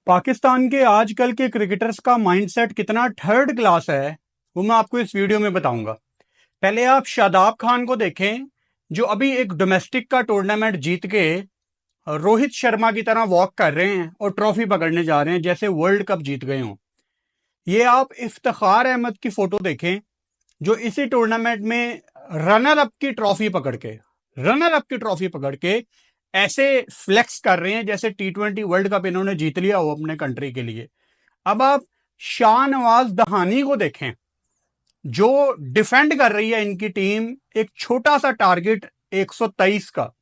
पाकिस्तान के आजकल के क्रिकेटर्स का माइंडसेट कितना थर्ड क्लास है वो मैं आपको इस वीडियो में बताऊंगा। पहले आप शादाब खान को देखें जो अभी एक डोमेस्टिक का टूर्नामेंट जीत के रोहित शर्मा की तरह वॉक कर रहे हैं और ट्रॉफी पकड़ने जा रहे हैं जैसे वर्ल्ड कप जीत गए हों। ये आप इफ्तिखार अहमद की फोटो देखें जो इसी टूर्नामेंट में रनर अप की ट्रॉफी पकड़ के ऐसे फ्लेक्स कर रहे हैं जैसे T20 वर्ल्ड कप इन्होंने जीत लिया हो अपने कंट्री के लिए। अब आप शाहनवाज दहानी को देखें जो डिफेंड कर रही है इनकी टीम एक छोटा सा टारगेट 123 का,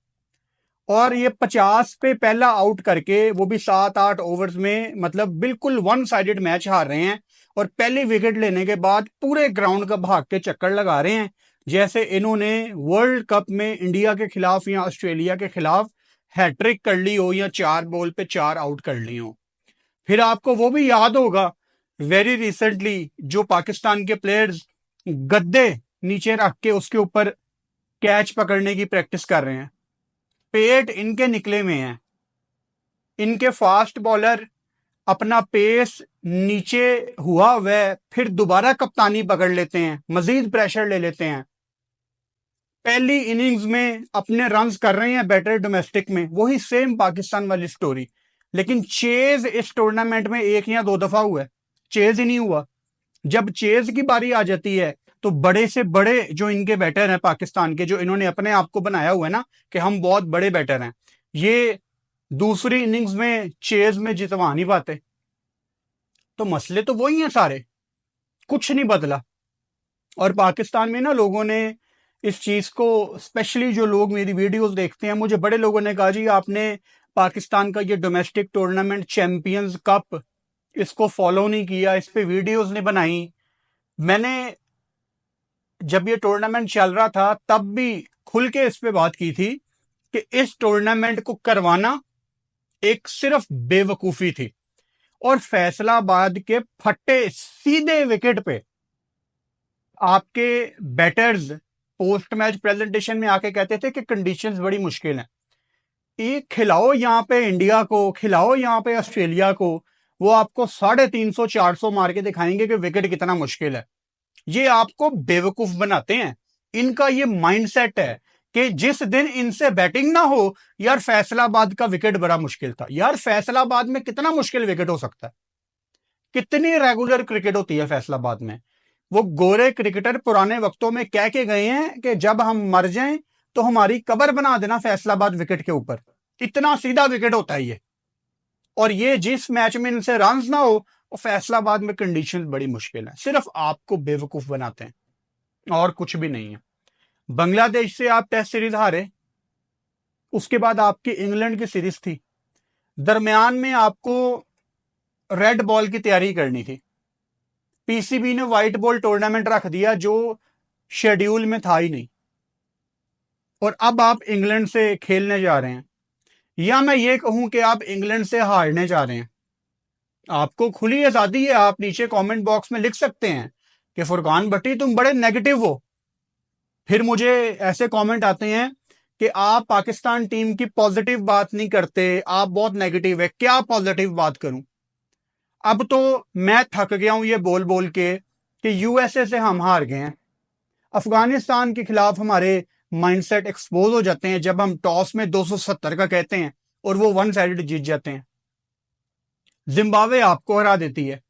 और ये 50 पे पहला आउट करके वो भी 7-8 ओवर्स में, मतलब बिल्कुल वन साइडेड मैच हार रहे हैं और पहली विकेट लेने के बाद पूरे ग्राउंड का भाग के चक्कर लगा रहे हैं जैसे इन्होंने वर्ल्ड कप में इंडिया के खिलाफ या ऑस्ट्रेलिया के खिलाफ हैट्रिक कर ली हो या 4 बॉल पे 4 आउट कर ली हो। फिर आपको वो भी याद होगा वेरी रिसेंटली जो पाकिस्तान के प्लेयर्स गद्दे नीचे रख के उसके ऊपर कैच पकड़ने की प्रैक्टिस कर रहे हैं, पेट इनके निकले में है। इनके फास्ट बॉलर अपना पेस नीचे हुआ वह फिर दोबारा कप्तानी पकड़ लेते हैं, मजीद प्रेशर ले लेते हैं। पहली इनिंग्स में अपने रन्स कर रहे हैं बैटर डोमेस्टिक में, वही सेम पाकिस्तान वाली स्टोरी। लेकिन चेज इस टूर्नामेंट में 1 या 2 दफा हुआ है, चेज ही नहीं हुआ। जब चेज की बारी आ जाती है तो बड़े से बड़े जो इनके बैटर हैं पाकिस्तान के, जो इन्होंने अपने आप को बनाया हुआ है ना कि हम बहुत बड़े बैटर हैं, ये दूसरी इनिंग्स में चेज में जितवा नहीं पाते। तो मसले तो वही हैं सारे, कुछ नहीं बदला। और पाकिस्तान में ना लोगों ने इस चीज को, स्पेशली जो लोग मेरी वीडियोस देखते हैं, मुझे बड़े लोगों ने कहा जी आपने पाकिस्तान का ये डोमेस्टिक टूर्नामेंट चैंपियंस कप इसको फॉलो नहीं किया, इस पे वीडियोस नहीं बनाई। मैंने जब ये टूर्नामेंट चल रहा था तब भी खुल के इस पे बात की थी कि इस टूर्नामेंट को करवाना एक सिर्फ बेवकूफी थी। और फैसलाबाद के फट्टे सीधे विकेट पे आपके बैटर्स पोस्ट मैच प्रेजेंटेशन में आके कहते थे कि कंडीशंस बड़ी मुश्किल हैं, एक खिलाओ यहाँ पे इंडिया को, खिलाओ यहाँ पे ऑस्ट्रेलिया को, वो आपको 350-400 मार के दिखाएंगे कि विकेट कितना मुश्किल है। ये आपको बेवकूफ बनाते हैं। इनका ये माइंडसेट है कि जिस दिन इनसे बैटिंग ना हो, यार फैसलाबाद का विकेट बड़ा मुश्किल था। यार फैसलाबाद में कितना मुश्किल विकेट हो सकता है? कितनी रेगुलर क्रिकेट होती है फैसलाबाद में? वो गोरे क्रिकेटर पुराने वक्तों में कह के गए हैं कि जब हम मर जाएं तो हमारी कब्र बना देना फैसलाबाद विकेट के ऊपर। इतना सीधा विकेट होता है ये। और ये जिस मैच में इनसे रन ना हो, वो फैसलाबाद में कंडीशन बड़ी मुश्किल है। सिर्फ आपको बेवकूफ बनाते हैं और कुछ भी नहीं है। बांग्लादेश से आप टेस्ट सीरीज हारे, उसके बाद आपकी इंग्लैंड की सीरीज थी, दरमियान में आपको रेड बॉल की तैयारी करनी थी। पीसीबी ने व्हाइट बॉल टूर्नामेंट रख दिया जो शेड्यूल में था ही नहीं, और अब आप इंग्लैंड से खेलने जा रहे हैं, या मैं ये कहूं कि आप इंग्लैंड से हारने जा रहे हैं। आपको खुली आजादी है, आप नीचे कमेंट बॉक्स में लिख सकते हैं कि फुरकान भट्टी तुम बड़े नेगेटिव हो। फिर मुझे ऐसे कमेंट आते हैं कि आप पाकिस्तान टीम की पॉजिटिव बात नहीं करते, आप बहुत नेगेटिव है। क्या पॉजिटिव बात करूं? अब तो मैं थक गया हूं ये बोल बोल के कि यूएसए से हम हार गए हैं। अफगानिस्तान के खिलाफ हमारे माइंडसेट एक्सपोज हो जाते हैं जब हम टॉस में 270 का कहते हैं और वो वन साइडेड जीत जाते हैं। जिम्बाब्वे आपको हरा देती है,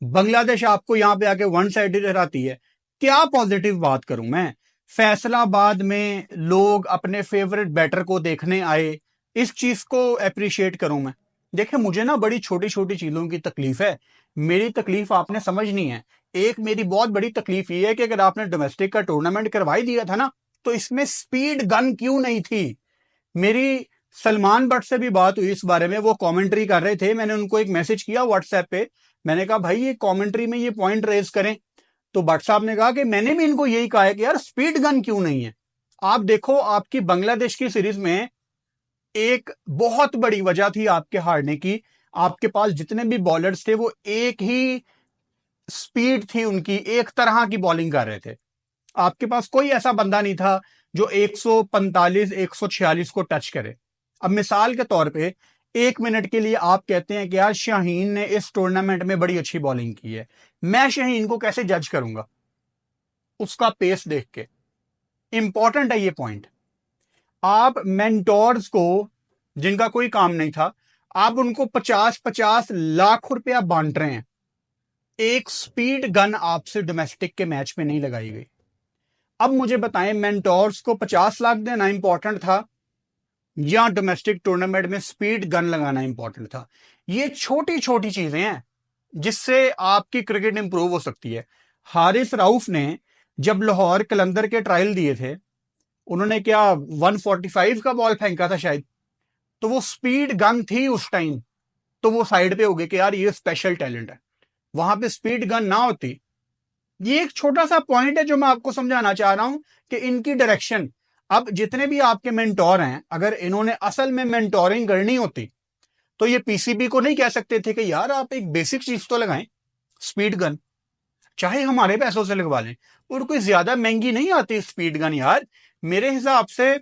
बांग्लादेश आपको यहां पे आके वन साइडेड हराती है। क्या पॉजिटिव बात करूं मैं? फैसलाबाद में लोग अपने फेवरेट बैटर को देखने आए, इस चीज को अप्रिशिएट करूं मैं? देखिए मुझे ना बड़ी छोटी छोटी चीजों की तकलीफ है, मेरी तकलीफ आपने समझनी है। एक मेरी बहुत बड़ी तकलीफ ये है कि अगर आपने डोमेस्टिक का टूर्नामेंट करवाई दिया था ना, तो इसमें स्पीड गन क्यों नहीं थी? मेरी सलमान भट्ट से भी बात हुई इस बारे में, वो कमेंट्री कर रहे थे, मैंने उनको एक मैसेज किया व्हाट्सएप पे, मैंने कहा भाई ये कमेंट्री में ये पॉइंट रेज करें। तो भट्ट साहब ने कहा कि मैंने भी इनको यही कहा है कि यार स्पीड गन क्यों नहीं है। आप देखो आपकी बांग्लादेश की सीरीज में एक बहुत बड़ी वजह थी आपके हारने की, आपके पास जितने भी बॉलर्स थे वो एक ही स्पीड थी उनकी, एक तरह की बॉलिंग कर रहे थे। आपके पास कोई ऐसा बंदा नहीं था जो 145 146 को टच करे। अब मिसाल के तौर पे 1 मिनट के लिए आप कहते हैं कि यार शाहीन ने इस टूर्नामेंट में बड़ी अच्छी बॉलिंग की है, मैं शाहीन को कैसे जज करूंगा? उसका पेस देख के। इंपॉर्टेंट है ये पॉइंट। आप मेंटोर्स को, जिनका कोई काम नहीं था, आप उनको 50-50 लाख रुपया बांट रहे हैं। एक स्पीड गन आपसे डोमेस्टिक के मैच में नहीं लगाई गई। अब मुझे बताएं, मेंटोर्स को 50 लाख देना इंपॉर्टेंट था या डोमेस्टिक टूर्नामेंट में स्पीड गन लगाना इंपॉर्टेंट था? ये छोटी छोटी चीजें हैं जिससे आपकी क्रिकेट इंप्रूव हो सकती है। हारिस राउफ ने जब लाहौर कलंदर के ट्रायल दिए थे, उन्होंने क्या 145 का बॉल फेंका था शायद, तो वो स्पीड गन थी उस टाइम, तो वो साइड पे हो गए कि यार ये स्पेशल टैलेंट है। वहां पे स्पीड गन ना होती। ये एक छोटा सा पॉइंट है जो मैं आपको समझाना चाह रहा हूं कि इनकी डायरेक्शन, अब जितने भी आपके मेंटोर हैं, अगर इन्होंने असल में मेंटोरिंग करनी होती तो ये पीसीबी को नहीं कह सकते थे कि यार आप एक बेसिक चीज तो लगाएं, स्पीड गन, चाहे हमारे पैसों से लगवा लें, और कोई ज्यादा महंगी नहीं आती स्पीड गन यार। मेरे हिसाब से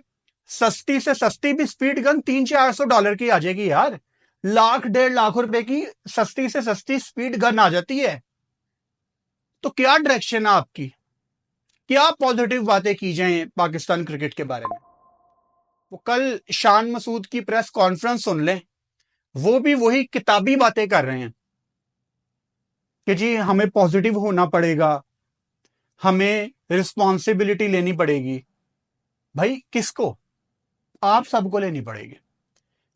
सस्ती से सस्ती भी स्पीड गन $300-400 की आ जाएगी यार। 1-1.5 लाख रुपए की सस्ती से सस्ती स्पीड गन आ जाती है। तो क्या डायरेक्शन है आपकी? क्या पॉजिटिव बातें की जाएं पाकिस्तान क्रिकेट के बारे में? वो कल शान मसूद की प्रेस कॉन्फ्रेंस सुन लें, वो भी वही किताबी बातें कर रहे हैं कि जी हमें पॉजिटिव होना पड़ेगा, हमें रिस्पॉन्सिबिलिटी लेनी पड़ेगी। भाई किसको? आप सबको लेनी पड़ेगी।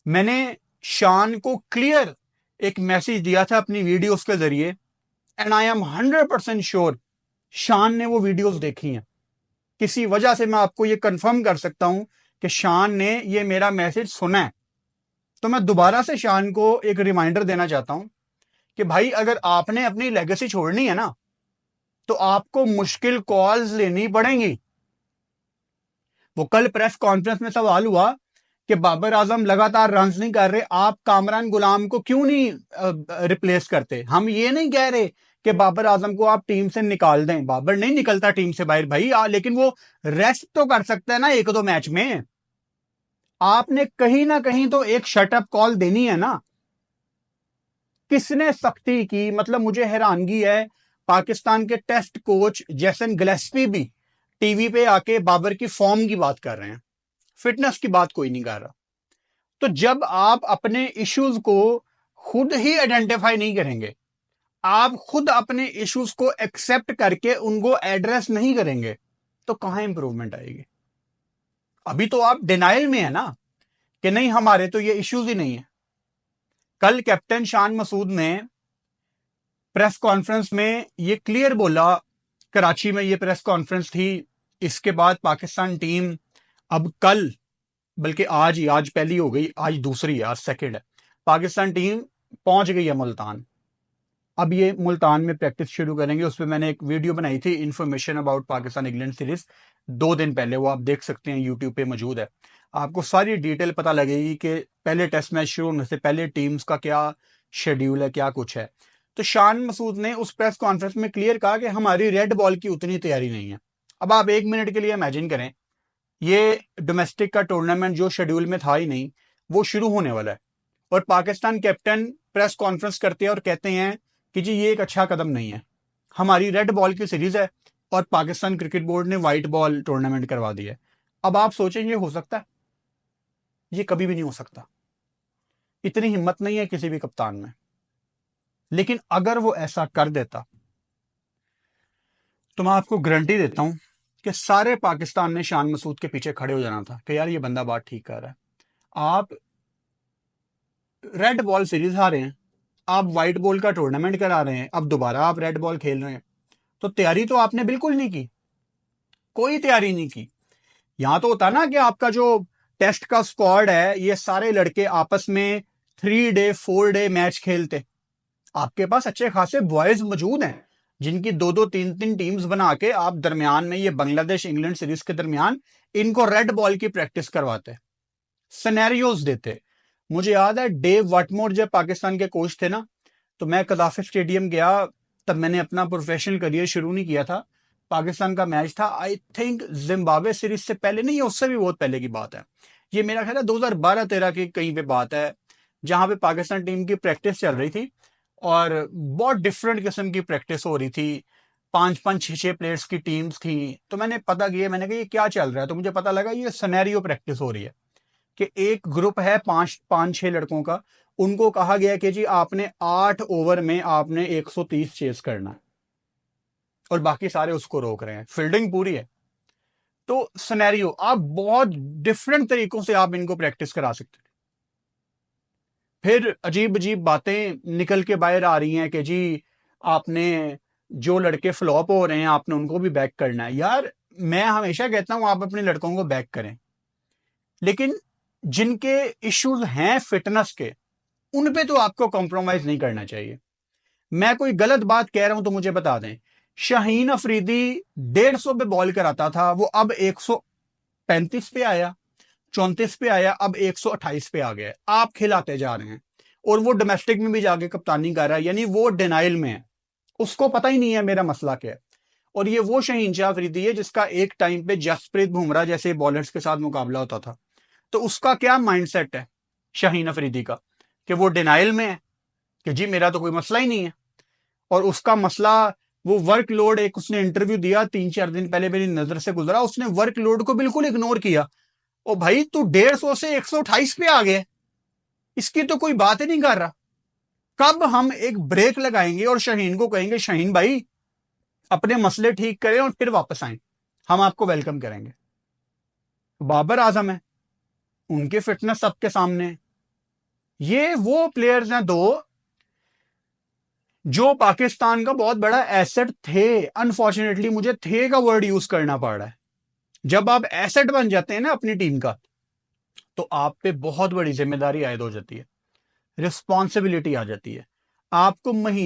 मैंने शान को क्लियर एक मैसेज दिया था अपनी वीडियोस के जरिए, एंड आई एम 100% श्योर शान ने वो वीडियोस देखी हैं। किसी वजह से मैं आपको ये कंफर्म कर सकता हूं कि शान ने ये मेरा मैसेज सुना है। तो मैं दोबारा से शान को एक रिमाइंडर देना चाहता हूं कि भाई अगर आपने अपनी लेगेसी छोड़नी है ना, तो आपको मुश्किल कॉल्स लेनी पड़ेंगी। वो कल प्रेस कॉन्फ्रेंस में सवाल हुआ कि बाबर आजम लगातार रन नहीं कर रहे, आप कामरान गुलाम को क्यों नहीं रिप्लेस करते? हम ये नहीं कह रहे कि बाबर आजम को आप टीम से निकाल दें, बाबर नहीं निकलता टीम से बाहर भाई, लेकिन वो रेस्ट तो कर सकता है ना 1-2 मैच में। आपने कहीं ना कहीं तो एक शटअप कॉल देनी है ना। किसने सख्ती की? मतलब मुझे हैरानगी है, पाकिस्तान के टेस्ट कोच जैसन गिलेस्पी भी टीवी पे आके बाबर की फॉर्म की बात कर रहे हैं, फिटनेस की बात कोई नहीं कर रहा। तो जब आप अपने इश्यूज को खुद ही आइडेंटिफाई नहीं करेंगे, आप खुद अपने इश्यूज को एक्सेप्ट करके उनको एड्रेस नहीं करेंगे, तो कहां इंप्रूवमेंट आएगी? अभी तो आप डिनाइल में है ना कि नहीं हमारे तो ये इश्यूज ही नहीं है। कल कैप्टन शान मसूद ने प्रेस कॉन्फ्रेंस में ये क्लियर बोला, कराची में ये प्रेस कॉन्फ्रेंस थी, इसके बाद पाकिस्तान टीम अब कल, बल्कि आज पहली हो गई, आज दूसरी है, आज सेकंड है, पाकिस्तान टीम पहुंच गई है मुल्तान। अब ये मुल्तान में प्रैक्टिस शुरू करेंगे। उस पर मैंने एक वीडियो बनाई थी, information about Pakistan England series, 2 दिन पहले, वो आप देख सकते हैं, यूट्यूब पे मौजूद है। आपको सारी डिटेल पता लगेगी कि पहले टेस्ट मैच शुरू होने से पहले टीम्स का क्या शेड्यूल है, क्या कुछ है। तो शान मसूद ने उस प्रेस कॉन्फ्रेंस में क्लियर कहा कि हमारी रेड बॉल की उतनी तैयारी नहीं है। अब आप 1 मिनट के लिए इमेजिन करें, ये डोमेस्टिक का टूर्नामेंट जो शेड्यूल में था ही नहीं, वो शुरू होने वाला है, और पाकिस्तान कैप्टन प्रेस कॉन्फ्रेंस करते हैं और कहते हैं कि जी ये एक अच्छा कदम नहीं है, हमारी रेड बॉल की सीरीज है और पाकिस्तान क्रिकेट बोर्ड ने व्हाइट बॉल टूर्नामेंट करवा दिया है। अब आप सोचें ये हो सकता है? ये कभी भी नहीं हो सकता। इतनी हिम्मत नहीं है किसी भी कप्तान में। लेकिन अगर वो ऐसा कर देता तो मैं आपको गारंटी देता हूं कि सारे पाकिस्तान ने शान मसूद के पीछे खड़े हो जाना था कि यार ये बंदा बात ठीक कर रहा है। आप रेड बॉल सीरीज हारे हैं, आप व्हाइट बॉल का टूर्नामेंट करा रहे हैं, अब दोबारा आप रेड बॉल खेल रहे हैं, तो तैयारी तो आपने बिल्कुल नहीं की, कोई तैयारी नहीं की। यहां तो होता ना कि आपका जो टेस्ट का स्क्वाड है, ये सारे लड़के आपस में 3 डे 4 डे मैच खेलते। आपके पास अच्छे खासे बॉयज मौजूद हैं जिनकी 2-2 3-3 टीम्स बना के आप दरमियान में, ये बांग्लादेश इंग्लैंड सीरीज के दरमियान, इनको रेड बॉल की प्रैक्टिस करवाते, सिनेरियोज देते। मुझे याद है डेव वाटमोर जब पाकिस्तान के कोच थे ना, तो मैं कदाफी स्टेडियम गया, तब मैंने अपना प्रोफेशनल करियर शुरू नहीं किया था। पाकिस्तान का मैच था, आई थिंक जिम्बाब्वे सीरीज से पहले नहीं, उससे भी बहुत पहले की बात है। ये मेरा ख्याल है 2012-13 की कहीं पे बात है। जहां पे पाकिस्तान टीम की प्रैक्टिस चल रही थी और बहुत डिफरेंट किस्म की प्रैक्टिस हो रही थी। 5-5 6-6 प्लेयर्स की टीम्स थी। तो मैंने पता किया, मैंने कहा ये क्या चल रहा है, तो मुझे पता लगा ये सिनेरियो प्रैक्टिस हो रही है कि एक ग्रुप है 5-5-6 लड़कों का, उनको कहा गया कि जी आपने 8 ओवर में आपने 130 चेस करना है और बाकी सारे उसको रोक रहे हैं, फील्डिंग पूरी है। तो सिनेरियो आप बहुत डिफरेंट तरीकों से आप इनको प्रैक्टिस करा सकते हैं। फिर अजीब अजीब बातें निकल के बाहर आ रही हैं कि जी आपने जो लड़के फ्लॉप हो रहे हैं आपने उनको भी बैक करना है। यार मैं हमेशा कहता हूं आप अपने लड़कों को बैक करें, लेकिन जिनके इश्यूज हैं फिटनेस के उन पे तो आपको कॉम्प्रोमाइज नहीं करना चाहिए। मैं कोई गलत बात कह रहा हूं तो मुझे बता दें। शाहीन अफरीदी 150 पे बॉल कराता था, वो अब 135 पे आया, 34 पे आया, अब 128 पे आ गया। आप खिलाते जा रहे हैं और वो डोमेस्टिक में भी जाके कप्तानी कर रहा है, यानी वो डिनाइल में है, उसको पता ही नहीं है मेरा मसला क्या है। और ये वो शहीन शाह अफरीदी है जिसका एक टाइम पे जसप्रीत बुमराह जैसे बॉलर्स के साथ मुकाबला होता था। तो उसका क्या माइंडसेट है शाहीन अफरीदी का, कि वो डिनाइल में है कि जी मेरा तो कोई मसला ही नहीं है। और उसका मसला वो वर्कलोड, एक उसने इंटरव्यू दिया 3-4 दिन पहले मेरी नजर से गुजरा, उसने वर्कलोड को बिल्कुल इग्नोर किया। ओ भाई तू 150 से 128 पे आ गया, इसकी तो कोई बात ही नहीं कर रहा। कब हम एक ब्रेक लगाएंगे और शाहीन को कहेंगे शाहीन भाई अपने मसले ठीक करें और फिर वापस आए, हम आपको वेलकम करेंगे। बाबर आजम है, उनकी फिटनेस सबके सामने है। ये वो प्लेयर्स हैं दो जो पाकिस्तान का बहुत बड़ा एसेट थे। अनफॉर्चुनेटली मुझे थे का वर्ड यूज करना पड़ रहा है। जब आप एसेट बन जाते हैं ना अपनी टीम का, तो आप पे बहुत बड़ी जिम्मेदारी आयद हो जाती है, रिस्पॉन्सिबिलिटी आ जाती है। आपको महीने